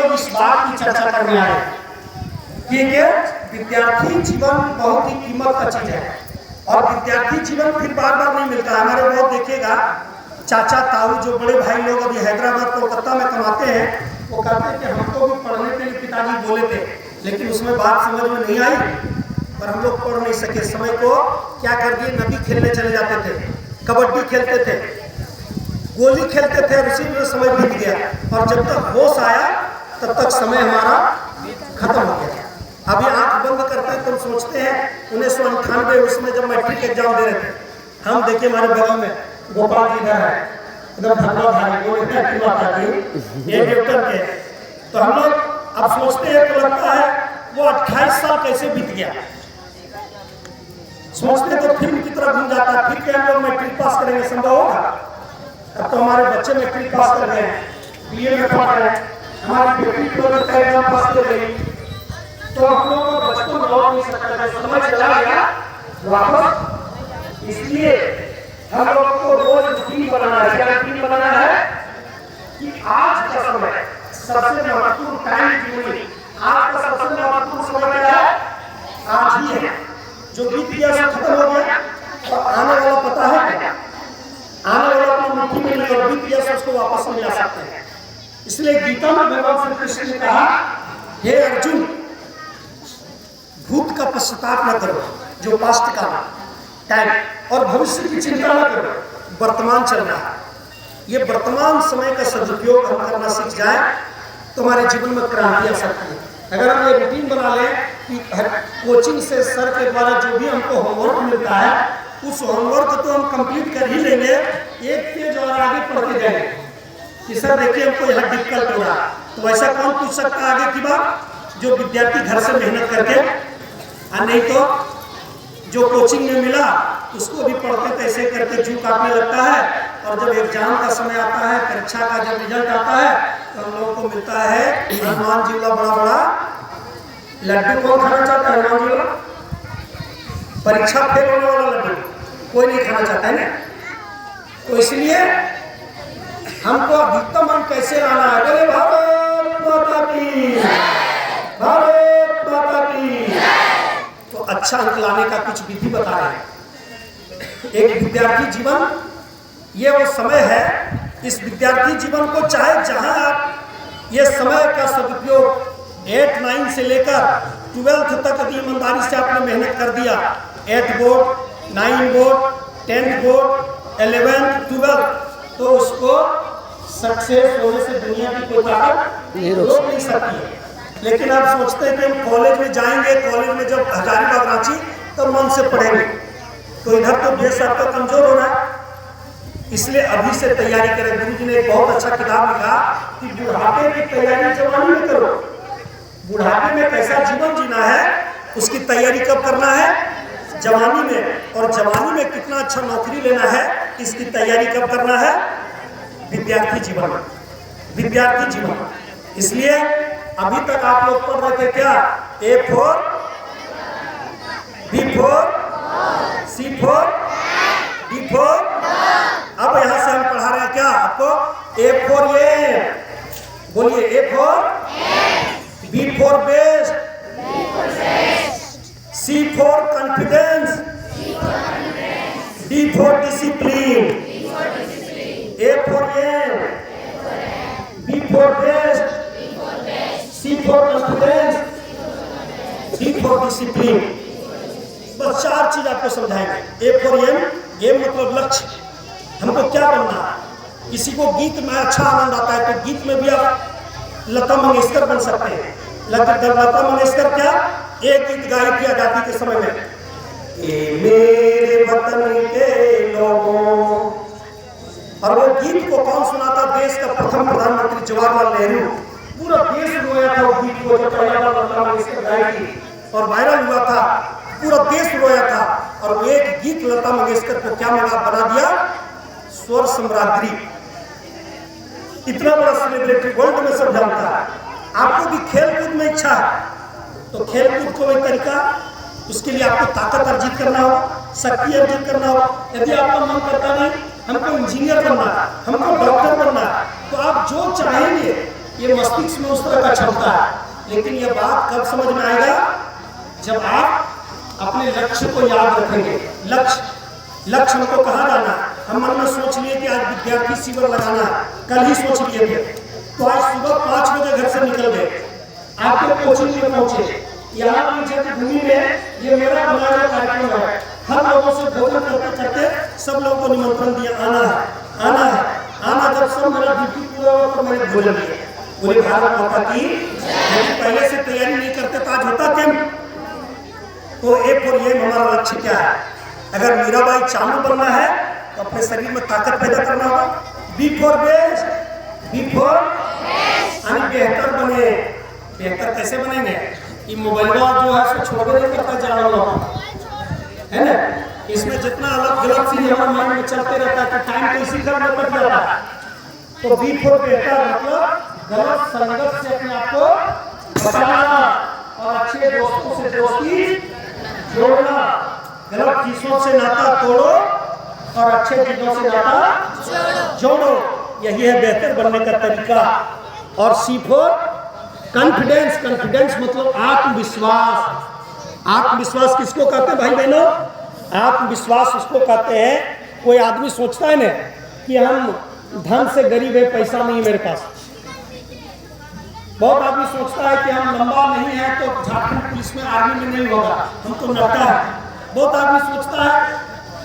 लोग इस बात की चर्चा करने आए कि विद्यार्थी जीवन बहुत ही कीमत का चीज है और विद्यार्थी जीवन फिर बार बार नहीं मिलता। हमारे बहुत देखिएगा चाचा ताऊ जो बड़े भाई लोग अभी हैदराबाद कोलकाता में कमाते हैं, वो कहते हैं कि हमको भी पढ़ने के लिए पिताजी बोले थे, लेकिन उसमें बात समझ में नहीं आई, पर हम लोग पढ़ नहीं सके। समय को क्या कर दिए, नदी खेलने चले जाते थे, कबड्डी खेलते थे, गोली खेलते थे, उसी में समय बीत गया और जब तक होश आया तब तक समय हमारा खत्म हो गया। अभी आंख बंद करते हैं तो सोचते हैं 1998 उसमें जब मैट्रिक एग्जाम दे रहे थे, हम देखे हमारे बगल में गोपाल जी इधर है, एकदम धर्मधारी वो ये डॉक्टर के, तो हम लोग अब सोचते हैं तो लगता है वो 28 साल कैसे बीत गया। सोचते तो फिल्म की तरफ घूम जाता है, फिर क्या हम लोग मैट्रिक पास करेंगे, संभव होगा? अब तो हमारे बच्चे मैट्रिक पास कर रहे हैं, बीए में पढ़ रहे हैं, हमारी बेटी एग्जाम पास कर रही, तो हम लोग को बचपन लौट नहीं सकता, समय चला गया वापस। इसलिए हम लोग को रोज रूटीन बनाना है। क्या रूटीन बनाना है कि आज का समय सबसे महत्वपूर्ण टाइम जीवन में, आज का सबसे महत्वपूर्ण समय क्या है? आज ही है। जो बीत गया सब खत्म हो गया, तो आने वाला पता है क्या? आने वाला अपनी मुट्ठी में नहीं, और बीत गया सब उसको वापस नहीं ला सकते हैं। इसलिए गीता में भगवान श्री कृष्ण ने कहा, हे अर्जुन, भूत का पश्चाताप न करो, जो पास्ट का टाइम, और भविष्य की चिंता न करो, वर्तमान चल रहा है। ये वर्तमान समय का सदुपयोग हम करना सीख जाए तो हमारे जीवन में क्रांति आ सकती है। अगर हम ये रूटीन बना लें कि कोचिंग से सर के द्वारा जो भी हमको होमवर्क मिलता है, उस होमवर्क तो हम कंप्लीट कर ही लेंगे, एक पेज और आगे पढ़ते जाएंगे कि सर देखिए हमको यहाँ डिफिकल्ट हो रहा, तो वैसा कौन पूछ सकता है आगे की बात? जो विद्यार्थी घर से मेहनत करके, और नहीं तो जो कोचिंग में मिला उसको भी पढ़ते तैसे करके जू काटने लगता है, और जब एग्जाम का समय आता है, परीक्षा का जब रिजल्ट आता है, तो हम लोगों को मिलता है हनुमान जी वाला बड़ा बड़ा लड्डू। कौन खाना चाहता है हनुमान जी वाला? परीक्षा फेल होने वाला लड्डू कोई नहीं खाना चाहता है ना। तो इसलिए हमको अधिकतम हम कैसे लाना है? बोले भारत माता की, भारत माता की। तो अच्छा अंक लाने का कुछ विधि बता रहे हैं। एक विद्यार्थी जीवन ये वो समय है, इस विद्यार्थी जीवन को चाहे जहां आप ये समय का सदुपयोग 8-9 से लेकर 12th तक यदि ईमानदारी से आपने मेहनत कर दिया, 8 board, 9 board, 10 board, 11th, 12th, तो उसको सक्सेस होने से दुनिया की कोई ताकत रोक नहीं सकती है। लेकिन आप सोचते हैं कि हम कॉलेज में जाएंगे, कॉलेज में जब हजारीबाग रांची तो मन से पढ़ेंगे, तो इधर तो देश आपका कमजोर हो रहा है। इसलिए अभी से तैयारी करें। गुरु जी ने एक बहुत अच्छा किताब लिखा कि बुढ़ापे की तैयारी जवानी में करो। बुढ़ापे में कैसा जीवन जीना है उसकी तैयारी कब करना है? जवानी में। और जवानी में कितना अच्छा नौकरी लेना है इसकी तैयारी कब करना है? विद्यार्थी जीवन में, विद्यार्थी जीवन। इसलिए अभी तक आप लोग पढ़ रहे थे क्या? A4, B4, C4, D4। अब यहां से हम पढ़ा रहे हैं क्या आपको? A4 ये बोलिए, A4, B4 best, C4 confidence, D4 discipline, A4 ये, B4 best, C4 confidence, D4 discipline. बस 4 चीज आपको समझाएंगे। A4 एम मतलब लक्ष्य, हमको क्या बनना है। किसी को गीत में अच्छा आनंद आता है तो गीत में भी आप लता मंगेशकर बन सकते हैं। लता मंगेशकर क्या एक गीत गाई थी आजादी के समय में, ए मेरे वतन के लोगों, और वो गीत को कौन सुनाता? देश का प्रथम प्रधानमंत्री जवाहरलाल नेहरू। पूरा देश रोया था वो गीत को जब पहला बार लता मंगेशकर गाई थी और वायरल हुआ था, पूरा देश रोया था। और वो एक गीत लता मंगेशकर को क्या बना दिया? स्वर सम्राज्ञी। इतना बड़ा सेलिब्रिटी वर्ल्ड में सब जानता है। आपको भी खेल कूद में इच्छा है तो खेल कूद को एक तरीका, उसके लिए आपको ताकत अर्जित करना होगा, शक्ति अर्जित करना होगा। यदि आपका मन करता नहीं हमको इंजीनियर बनना है, हमको डॉक्टर बनना है, तो आप जो चाहेंगे ये मस्तिष्क में उस तरह का क्षमता है। लेकिन ये बात कब समझ में आएगा? जब आप अपने लक्ष्य को याद रखेंगे। लक्ष्य हमको कहाँ जाना है? हम मन में सोच लिए कि आज विद्यार्थी शिविर लगाना है, कल ही सोच लिए थे, तो आज सुबह 5 बजे घर से निकल गए, आपके कोचिंग में पहुंचे। यहाँ की भूमि में ये मेरा बनाया हुआ कार्यक्रम है। हर लोगों से भोजन करते करते सब लोगों को निमंत्रण दिया, आना। जब सब मेरा ड्यूटी पूरा हुआ तो मैंने भोजन दिया। बोले भारत माता की, पहले से तैयारी नहीं करते तो आज होता क्या? तो ए फॉर ये हमारा लक्ष्य क्या है? अगर मीराबाई चालू बनना है तो अपने शरीर में ताकत पैदा करना होगा। बी फॉर बेस्ट, बेहतर बने। बेहतर कैसे बनेंगे? ये मोबाइल जो है सो छोड़ नहीं करता जा रहा है ना, इसमें जितना अलग गलत चीज हमारे माइंड में चलते रहता है तो टाइम तो इसी करने पड़ जाता है। तो बी फॉर बेहतर मतलब गलत संगत से अपने आप को बचाना और अच्छे दोस्तों से दोस्ती जोड़ना। गलत चीजों से नाता तोड़ो और अच्छे चीजों से नाता जोड़ो। यही है बेहतर बनने का तरीका। और सी फॉर कॉन्फिडेंस। कॉन्फिडेंस मतलब आत्मविश्वास। आत्मविश्वास किसको कहते हैं भाई बहनों? आत्मविश्वास उसको कहते हैं, कोई आदमी सोचता है ना कि हम धन से गरीब है, पैसा नहीं मेरे पास। बहुत आदमी सोचता है कि हम लंबा नहीं है तो झारखंड पुलिस में, आर्मी में नहीं होगा, हमको नड्डा है। बहुत आदमी सोचता है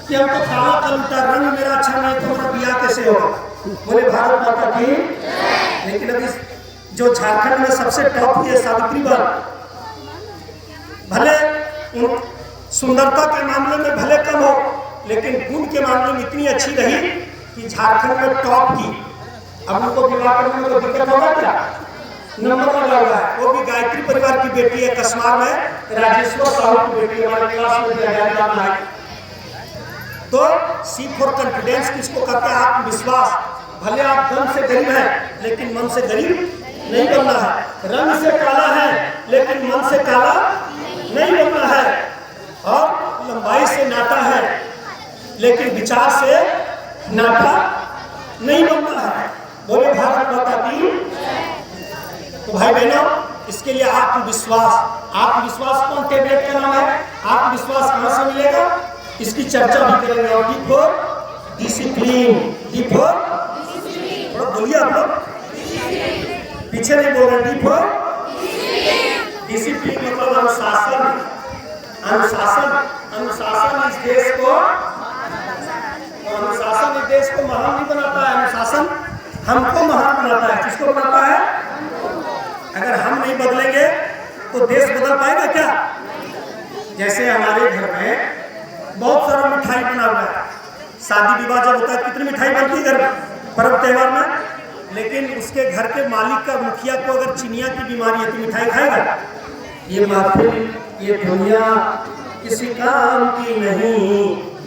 कि हमको काला कलूटा, रंग मेरा अच्छा नहीं तो मेरा बियाह कैसे होगा। बोले भारत माता की। लेकिन अभी जो झारखंड में सबसे टॉप की है सावित्री बाई, भले सुंदरता के मामले में भले कम हो लेकिन गुण के मामले में इतनी अच्छी रही कि झारखंड में टॉप की। अब उनको विवाह करने में तो दिक्कत होगा क्या? नंबर लगा हुआ है। वो भी गायत्री परिवार की बेटी है, कसमार में राजेश्वर साहू की बेटी, हमारे क्लास में दिया। तो सी फॉर कॉन्फिडेंस किसको कहते हैं? आत्मविश्वास। भले आप धन से गरीब हैं लेकिन मन से गरीब नहीं बनना है। रंग से काला है लेकिन मन से काला नहीं बनना है। और लंबाई से नाटा है लेकिन विचार से नाटा नहीं बनना है। बोले भारत माता की। तो भाई बहनों, इसके लिए आत्मविश्वास। आत्मविश्वास कौन टैबलेट का नाम है? आत्मविश्वास कहां से मिलेगा इसकी चर्चा भी करेंगे। और D for discipline. D for बोलिए आप लोग, पीछे नहीं बोल रहे। डी फॉर डिसिप्लिन मतलब अनुशासन। अनुशासन इस देश को, अनुशासन इस देश को महान नहीं बनाता है, अनुशासन हमको महान बनाता है। किसको बनाता है? अगर हम नहीं बदलेंगे तो देश बदल पाएगा क्या? जैसे हमारे घर में बहुत सारा मिठाई बना हुआ है। शादी विवाह जब होता है कितनी मिठाई बनती है घर में, पर्व त्यौहार में। लेकिन उसके घर के मालिक का, मुखिया को अगर चिनिया की बीमारी है तो मिठाई खाएगा? ये महफिल, ये दुनिया किसी काम की नहीं,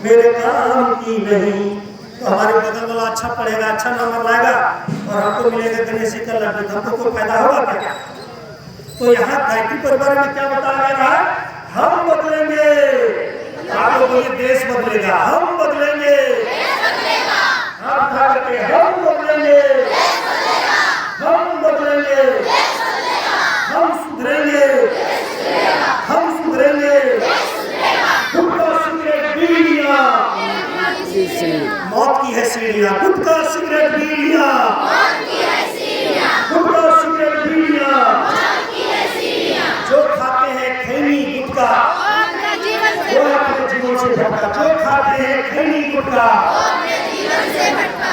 मेरे काम की नहीं। तो हमारे बगल वाला अच्छा पढ़ेगा, अच्छा नंबर लाएगा और हमको मिलेगा गणेश जी का लड्डू, हमको कोई फायदा होगा क्या? तो यहाँ गायत्री परिवार में क्या बताया जा रहा है? हम बदलेंगे। आप लोग बोलिए देश बदलेगा। हम बदलेंगे। हम बदलेंगे। हम बदलेंगे। हम सुधरेंगे। हम सुधरेंगे। गुटखा सिगरेट बीड़ियां मौत की है सीढ़ियां। गुटखा सिगरेट बीड़ियां, गुटखा सिगरेट बीड़ियां। जो खाते हैं खैनी गुटखा वो अपने जीवन से भटका। जो खाते हैं खैनी गुटखा,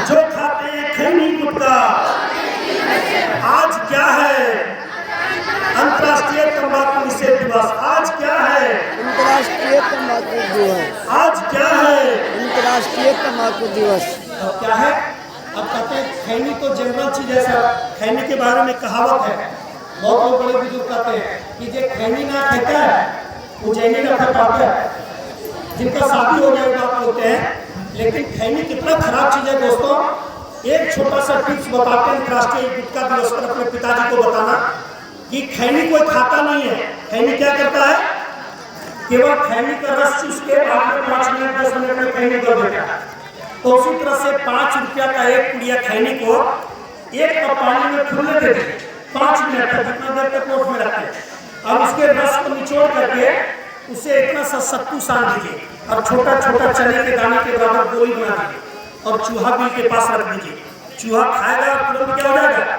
जो खाते हैं खैनी गुटखा। आज क्या है? अंतर्राष्ट्रीय तंबाकू निषेध दिवस। आज क्या है? अंतर्राष्ट्रीय तंबाकू दिवस। आज क्या है? अंतर्राष्ट्रीय तंबाकू दिवस। अब क्या है? अब कहते हैं खैनी तो जनरल चीज है सर। खैनी के बारे में कहावत है, बहुत लोग बड़े बुजुर्ग कहते हैं कि जो खैनी ना खाता है वो जैनी ना खा पाता है। जिनका शादी हो जाए बात होते हैं। लेकिन खैनी कितना खराब चीज है दोस्तों। एक छोटा सा टिप्स बताते हैं अंतर्राष्ट्रीय गुटखा दिवस पर अपने पिताजी को बताना कि खैनी कोई खाता नहीं है। खैनी क्या करता है? केवल खैनी का रस चूस के बाद में 5 मिनट 10 मिनट में खैनी कर देता है। तो उसी तरह से 5 रुपया का एक पुड़िया खैनी को एक कप पानी में फूलने देते 5 मिनट तक, जितना देर तक कोट में रखते हैं। और उसके रस को निचोड़ करके उसे इतना सा सत्तू सान दीजिए और छोटा छोटा चने के दाने के बराबर गोली बना दीजिए और चूहा बिल के पास रख दीजिए। चूहा खाएगा और तुरंत क्या हो जाएगा?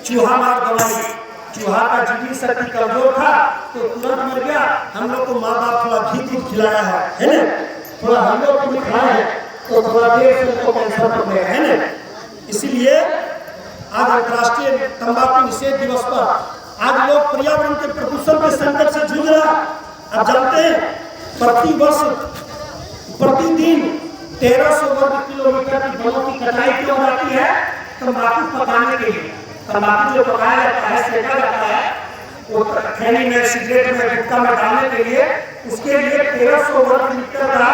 चूहा मार दवाई। चूहा का जीवन शक्ति कमजोर था तो तुरंत मर गया। हम लोग को माँ बाप थोड़ा घी दूध खिलाया है ना, थोड़ा हम लोग को भी खाया है तो थोड़ा देर से उनको कैंसर हो गया है ना। इसीलिए आज अंतर्राष्ट्रीय तंबाकू निषेध दिवस पर आज लोग पर्यावरण के प्रदूषण के संकट से जूझ रहा। आप जानते हैं प्रतिदिन 1300 वर्ग किलोमीटर की वनों की कटाई क्यों जाती है? तंबाकू पकाने के लिए। तंबाकू जो पकाया जाता है, सेका जाता है, वो खैनी में, सिगरेट में, गुटखा में डालने के लिए, उसके लिए 1300 वर्ग मीटर का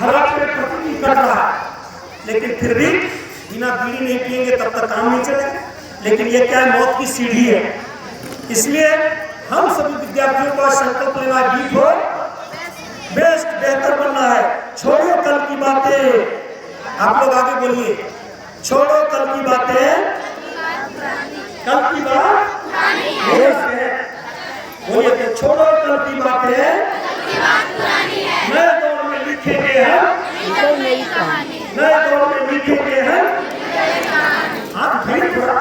हरा पेड़ प्रतिदिन कट रहा है। लेकिन फिर भी बिना बीड़ी नहीं पिएंगे तब तक काम नहीं चलेगा। लेकिन ये क्या है? मौत की सीढ़ी है। इसलिए हम सभी विद्यार्थियों का संकल्प लेना, गीत हो बेस्ट, बेहतर बनना है। छोड़ो कल की बातें, आप लोग आगे बोलिए, छोड़ो कल की बातें, कल की बात बोलिए तो, छोड़ो कल की बातें, नए दौर में लिखेंगे हम नए दौर में लिखेंगे हम। हाथ भाई थोड़ा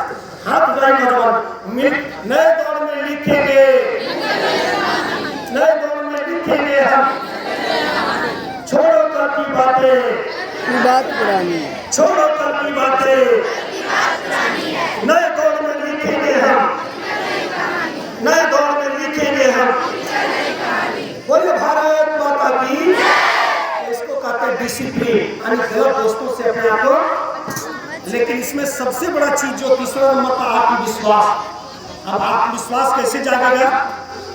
हाथ उठाए नौजवान, नए दौर में लिखेंगे, नए दौर में लिखेंगे हम। छोड़ो कल की बातें, बात पुरानी है। छोड़ो कल की बातें, नए दौर में लिखेंगे हम, नए दौर में लिखेंगे हम। बोलिए भारत माता की। इसको कहते हैं डिसिप्लिन, यानी गलत दोस्तों से अपने आप को। लेकिन इसमें सबसे बड़ा चीज जो तीसरा नंबर का आत्मविश्वास। अब आत्मविश्वास कैसे जागेगा?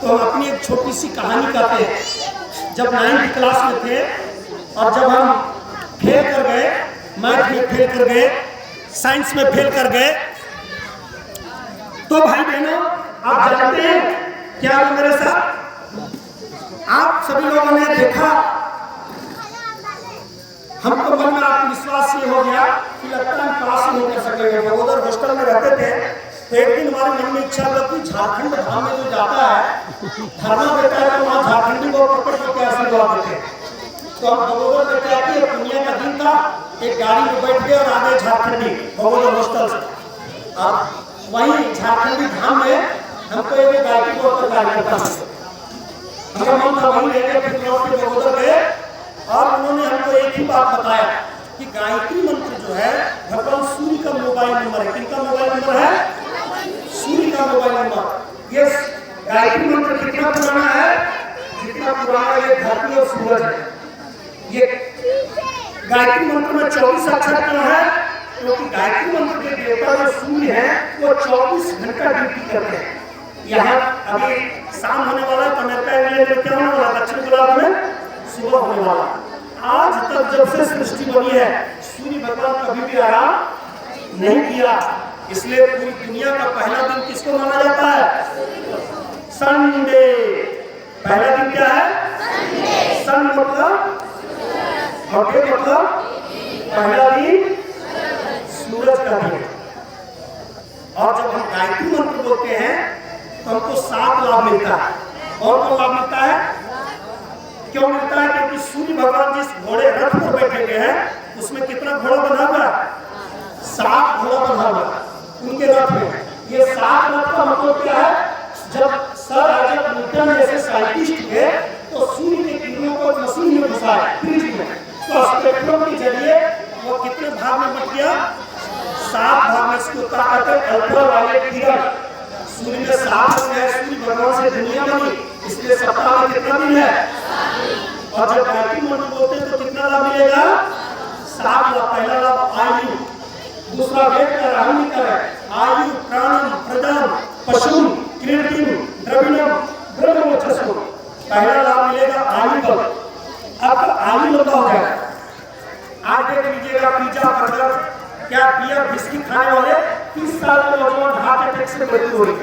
तो हम अपनी एक छोटी सी कहानी कहते हैं। जब 9th क्लास में थे और जब हम फेल कर गए, मैथ में फेल कर गए, साइंस में फेल कर गए, तो भाई बहनों आप जानते हैं क्या हुआ मेरे साथ? आप सभी लोगों ने देखा, हमको मन में आत्मविश्वास ये हो गया कि लगता है पास नहीं कर सकेंगे। उधर हॉस्टल में रहते थे तो एक दिन हमारे मन में इच्छा हुआ कि झारखंड धाम में जो जाता है, धरना देता है, तो वहाँ झारखंडी लोग पकड़ के आशीर्वाद देते हैं। तो हम बगोदर देते आते, पुनिया का दिन था, एक गाड़ी में बैठ गए और आ गए झारखंडी बगोदर हॉस्टल से। अब वहीं झारखंडी धाम में हमको एक गाड़ी को गाड़ी करता है, हमारा मन था वहीं लेके फिर लौट के बगोदर गए। और उन्होंने हमको एक ही बात बताया कि गायत्री मंत्र जो है भगवान सूर्य का मोबाइल नंबर है। किनका मोबाइल नंबर है? सूर्य का मोबाइल नंबर। ये गायत्री मंत्र कितना पुराना है? जितना पुराना ये धरती और सूरज है। ये गायत्री मंत्र में 24 अक्षर क्यों है? क्योंकि गायत्री मंत्र के देवता जो सूर्य है वो 24 घंटा ड्यूटी करते हैं। यहाँ अभी शाम होने वाला है तो अमेरिका इंग्लैंड में क्या होने वाला? दक्षिण गोलार्ध में सुबह होने वाला। आज तक जब से सृष्टि बनी है सूर्य भगवान कभी भी आराम नहीं किया। इसलिए पूरी दुनिया का पहला दिन किसको माना जाता है? संडे। पहला दिन क्या है? सन मतलब डे मतलब पहला दिन सूरज का दिन। और जब हम गायत्री मंत्र बोलते हैं तो हमको 7 लाभ मिलता है। और कौन लाभ मिलता है? क्यों मिलता है? क्योंकि सूर्य भगवान जिस घोड़े रथ पर बैठे हुए हैं उसमें कितना घोड़ा बना हुआ? 7 घोड़ा बना हुआ उनके रथ में। ये 7 रथ का मतलब क्या है? जब सर आइजैक न्यूटन जैसे साइंटिस्ट थे तो सूर्य के किरणों को मशीन में घुसाया फ्रिज में, तो स्पेक्ट्रम के जरिए वो कितने भाग में बट गया? 7 भाग में। इसको कहते हैं अल्ट्रावायलेट किरण। सूर्य में 7 है, सूर्य भगवान से दुनिया बनी, इसलिए सप्ताह में कितना दिन है? और जब गायत्री मंत्र बोलते हैं तो कितना लाभ मिलेगा? 7 लाभ। पहला लाभ आयु, दूसरा वेद का राहुल का है आयु प्राणम प्रदान पशुम कीर्तिम द्रविणम ब्रह्मोच्छसु। पहला लाभ मिलेगा आयु बल। अब आयु लंबा हो जाएगा। आज देख लीजिएगा पिज्जा बर्गर क्या बियर बिस्किट खाने वाले 30 साल के नौजवान हार्ट अटैक से मृत्यु हो रही है।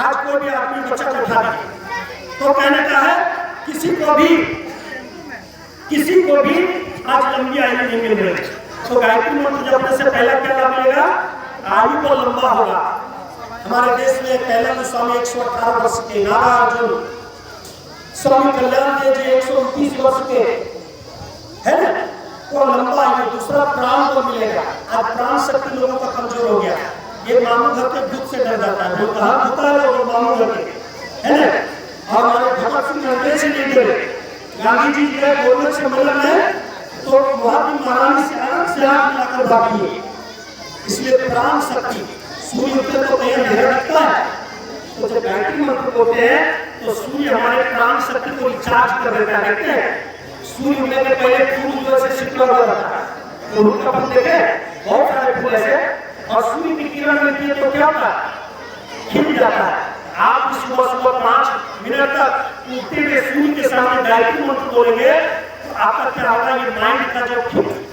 आज कोई भी आदमी बच्चा को उठा दीजिए तो कहने का है किसी को भी आज लंबी आयु नहीं मिल रही। तो गायत्री मंत्र जपने से पहला क्या लाभ मिलेगा? आयु को लंबा होगा। हमारे देश में पहला गोस्वामी 118 वर्ष के, नागार्जुन, स्वामी कल्याण देव जी 129 वर्ष के, है ना, तो लंबा आयु। दूसरा प्राण को मिलेगा। आज प्राण शक्ति लोगों का कमजोर हो गया। ये मामू घर के दूध से डर जाता है, वो कहाँ होता है वो मामू घर के, है ना। और हमारे भगत सिंह नरदेव से नहीं डरे। गांधी जी के गोलक से मिलन है तो वहां की महारानी से अलग से हाथ मिलाकर बाकी है। इसलिए प्राण शक्ति सूर्य के तो कहीं अंधेरा दिखता है, तो जब गायत्री मंत्र बोलते हैं तो सूर्य हमारे प्राण शक्ति को रिचार्ज कर देता है। देखते हैं सूर्य उगने के पहले फूल जो से छिपा हुआ रहता है, फूल का फूल देखे बहुत सारे फूल ऐसे, और सूर्य की किरण मिलती है तो क्या होता है, खिल जाता है। आप सुबह सुबह 5 मिनट तक उठते हुए सूर्य के सामने गायत्री मंत्र बोलेंगे तो आपका क्या होगा, ये माइंड का जो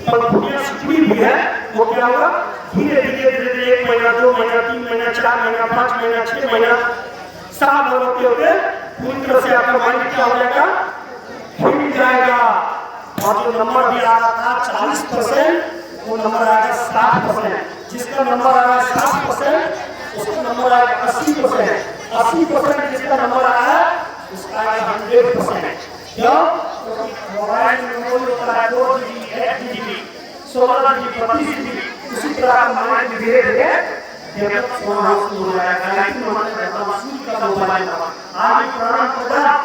पंखुड़ियां सिकुड़ी हुई है वो क्या होगा, धीरे धीरे धीरे धीरे 1 महीना 2 महीना 3 महीना 4 महीना 5 महीना 6 महीना साल भर होते होते पूरी तरह से आपका माइंड क्या हो जाएगा, खिल जाएगा। और जो नंबर भी आ रहा था 40%, वो नंबर आएगा 60%। जिसका नंबर आ रहा है 60% उसका नंबर आएगा 80%। 80% जिसका नंबर आया है उसका आएगा 100%। क्यों? मोबाइल में मेमोरी होता है 2 GB 1 GB 16 GB 32 GB, उसी तरह का माइंड धीरे धीरे डेवलप होना शुरू हो जाएगा। लेकिन सूर्य का मोबाइल आज प्रणाम प्रधान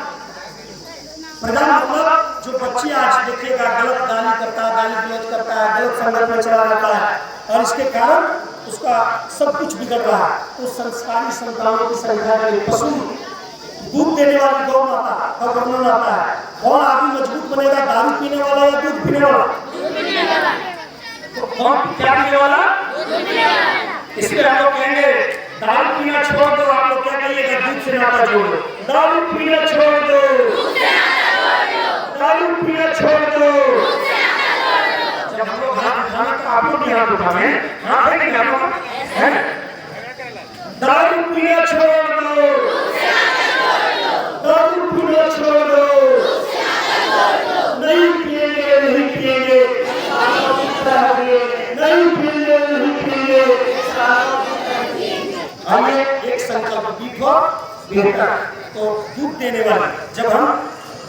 मतलब जो बच्चे आज देखेगा गलत गाली करता है, गाली गलौज करता है, गलत संगत में चला जाता है और इसके कारण उसका सब कुछ बिगड़ रहा है। तो संस्कारी संतानों की संख्या में पशु दूध देने वाली गौ माता का वर्णन आता है। कौन आदमी मजबूत बनेगा, दारू पीने वाला या दूध पीने वाला? तो कौन क्या पीने वाला? इसलिए हम लोग कहेंगे दारू पीना छोड़ दो। आप लोग क्या कहिएगा, दूध से नाता जोड़ दो। दारू पीना छोड़ दो, दारू पीना छोड़ दो। जब हम लोग हाथ उठाने तो आप लोग भी हाथ उठावे, हाथ है कि आप लोग, है ना? दारू पीना छोड़ दो, दारू पीना छोड़ दो, नहीं पिएंगे, नहीं पिएंगे, नहीं पिएंगे, नहीं पिएंगे। हमें एक संकल्प बेहतर तो दूध देने वाला, जब हम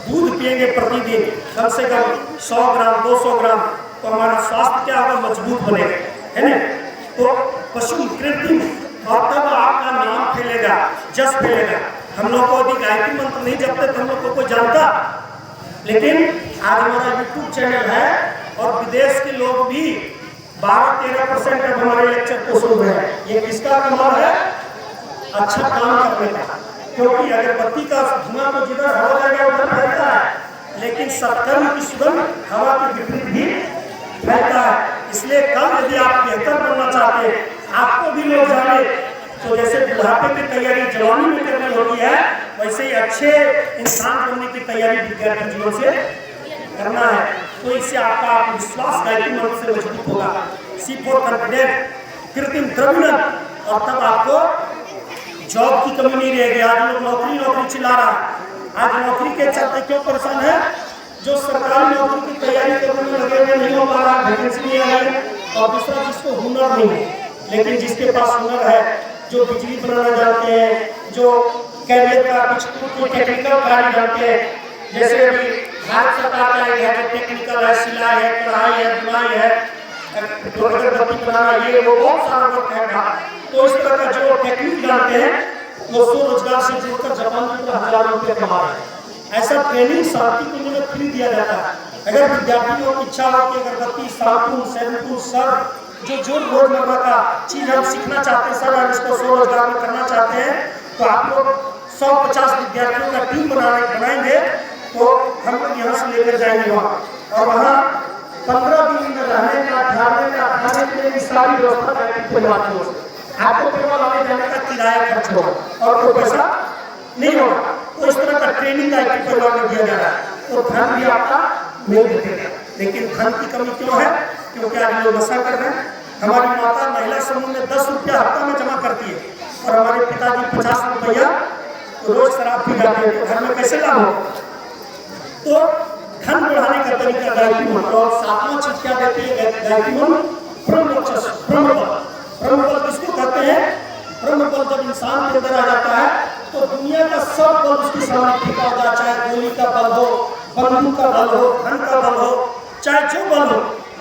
दूध पिएंगे प्रतिदिन कम से कम 100 ग्राम 200 ग्राम, तो हमारा स्वास्थ्य क्या होगा, मजबूत बनेगा, है ना। तो पशु कृत्रिम, और तब आपका नाम फैलेगा, जस फैलेगा। हम लोग को अभी गायत्री मंत्र नहीं जपते तो हम लोग को कोई जानता, लेकिन आज हमारा यूट्यूब चैनल है और विदेश के लोग भी 12-13% अब हमारे लेक्चर को सुन रहे हैं। ये किसका कमाल है, अच्छा काम करने का। क्योंकि अगरबत्ती का धुआं तो जिधर हवा जाएगा उधर फैलता है, लेकिन सत्कर्म की सुगंध हवा के विपरीत भी फैलता है। इसलिए कल यदि आप बेहतर बनना चाहते हैं, आपको भी लोग जाने, तो जैसे बुढ़ापे की तैयारी जवानी में करनी होती है, वैसे ही अच्छे इंसान बनने की तैयारी विद्यार्थी जीवन से करना है। तो इससे आपका आत्मविश्वास गायत्री मंत्र से मजबूत होगा। C4 कॉन्फिडेंट, कृत्रिम द्रव्य, और तब आपको जॉब की कमी नहीं रहेगी। आज लोग नौकरी चिल्ला रहा है। आज नौकरी के चलते क्यों परेशान है, जो सरकारी नौकरी की तैयारी करने में लगे हुए नहीं हो पा रहा, वैकेंसी नहीं आ रही है। और दूसरा जिसको हुनर नहीं है, लेकिन जिसके पास हुनर है, जो बिजली बनाना जानते हैं, जो कैरियर का कुछ टेक्निकल कार्य जानते हैं, जैसे अभी भारत सरकार का है जो टेक्निकल है, सिलाई है, कढ़ाई है, बुनाई है, अगरबत्ती बनाना, ये वो बहुत सारा वर्क है। तो इस तरह का जो टेक्निक जानते हैं वो स्वरोजगार से जुड़कर जापान की तरह हजारों रुपये कमा रहे हैं। ऐसा ट्रेनिंग साथी को उन्हें फ्री दिया जाता है। अगर विद्यार्थियों की इच्छा हो कि अगरबत्ती, साबुन, शैम्पू, सर्फ, जो रोजमर्रा का चीज हम सीखना चाहते हैं सर, और इसको स्वरोजगार में करना चाहते हैं, तो आप लोग 150 विद्यार्थियों का टीम बनाएंगे, तो हम लोग यहाँ से लेकर जाएंगे वहाँ, और वहाँ 15 दिन में रहने का, खाने का, खाने पीने की सारी व्यवस्था परिवार की ओर से। आपको केवल आने जाने का किराया खर्च होगा और कोई पैसा नहीं होगा। तो इस तरह का ट्रेनिंग आईटी परिवार में दिया जा रहा है, तो धन भी आपका मिल देगा। लेकिन धन की कमी क्यों है, क्योंकि आज लोग नशा कर रहे हैं। हमारी माता महिला समूह में 10 रुपया हफ्ता में जमा करती है, और हमारे पिताजी 50 रुपया रोज शराब पी जाते हैं, तो घर में कैसे लाभ हो। तो धन बढ़ाने का तरीका गायत्री मंत्र, और 7वां चीज क्या देती है गायत्री मंत्र, ब्रह्मचर्य, ब्रह्म ब्रह्म बल किसको कहते हैं? ब्रह्म बल जब इंसान के अंदर आ जाता है तो दुनिया का सब बल उसके सामने फीका हो जाता है। चाहे गोली का बल हो, बंदूक का बल हो, धन का बल हो, चाहे जो बल हो,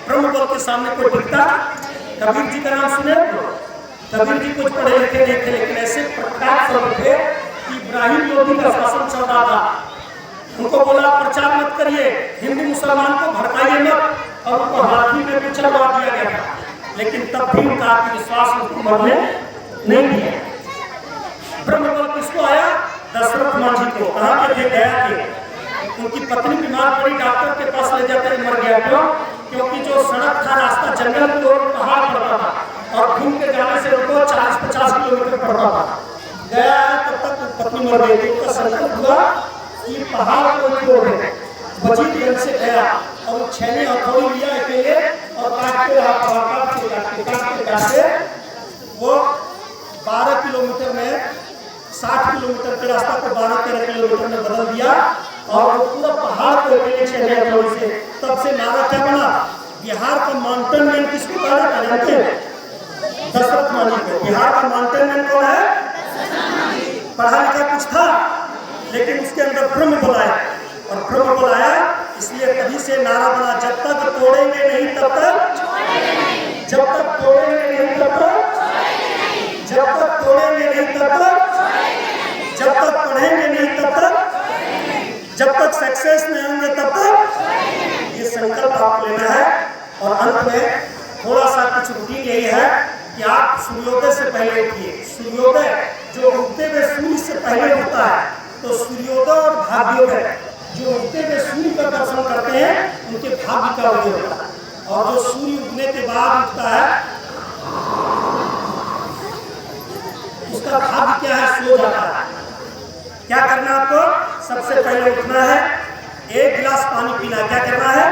ब्रह्म बल के सामने कोई टिकता। कबीर जी का नाम सुने तो? कबीर जी कुछ पढ़े लिखे नहीं थे, लेकिन ऐसे प्रख्यात सब थे कि इब्राहिम लोधी का शासन चल रहा था। उनको बोला प्रचार मत करिए, हिंदू मुसलमान को भड़काइए मत, और उनको हाथी में कुचलवा दिया गया था। लेकिन तब भी उनका आत्मविश्वास उनको मरने नहीं दिया। ब्रह्म बल किसको आया? दशरथ मांझी को। कहाँ के थे? गया के। उनकी पत्नी बीमार पड़ी, डॉक्टर के पास ले जाते मर गया। क्यों? क्योंकि जो सड़क था, रास्ता जंगल की ओर पहाड़ पड़ता था और घूम के जाने से उनको 40-50 किलोमीटर पड़ता था। गया तब तक पत्नी मर गई थी। उनका संकल्प हुआ कि पहाड़ को छोड़ दे। वजीरगंज से गया और छैने हथौड़ी लिया अकेले और काटते वो 12 किलोमीटर में 60 किलोमीटर के रास्ता को 12-13 किलोमीटर में बदल दिया और वो पूरा पहाड़ को अकेले छैने हथौड़ी से। तब से नारा क्या बना? बिहार का माउंटेन मैन किसको कहा जाता है जानते हैं? दशरथ मांझी को। बिहार का माउंटेन मैन कौन है? पढ़ा लिखा कुछ था, लेकिन उसके अंदर ब्रह्म बल आया। और ब्रह्म बल आया इसलिए तभी से नारा बना, जब तक तोड़ेंगे नहीं तब तक, जब तक तोड़ेंगे नहीं तब तक, जब तक तोड़ेंगे नहीं तब तक, जब तक पढ़ेंगे नहीं तब तक, जब तक सक्सेस नहीं होंगे तब तक। ये संकल्प आपको लेना है। और अंत में थोड़ा सा कुछ रूटीन यही है कि आप सूर्योदय से पहले उठिए। सूर्योदय जो उगते हुए सूर्य से पहले उठता है, तो सूर्योदय और भाग्योदय, जो उगते हुए सूर्य का दर्शन करते हैं उनके भाग्य का उदय होता है। और जो सूर्य उगने के बाद उठता है उसका भाग्य क्या है? सो जाता है। क्या करना आपको? सबसे पहले उठना है, 1 गिलास पानी पीना है। क्या करना है?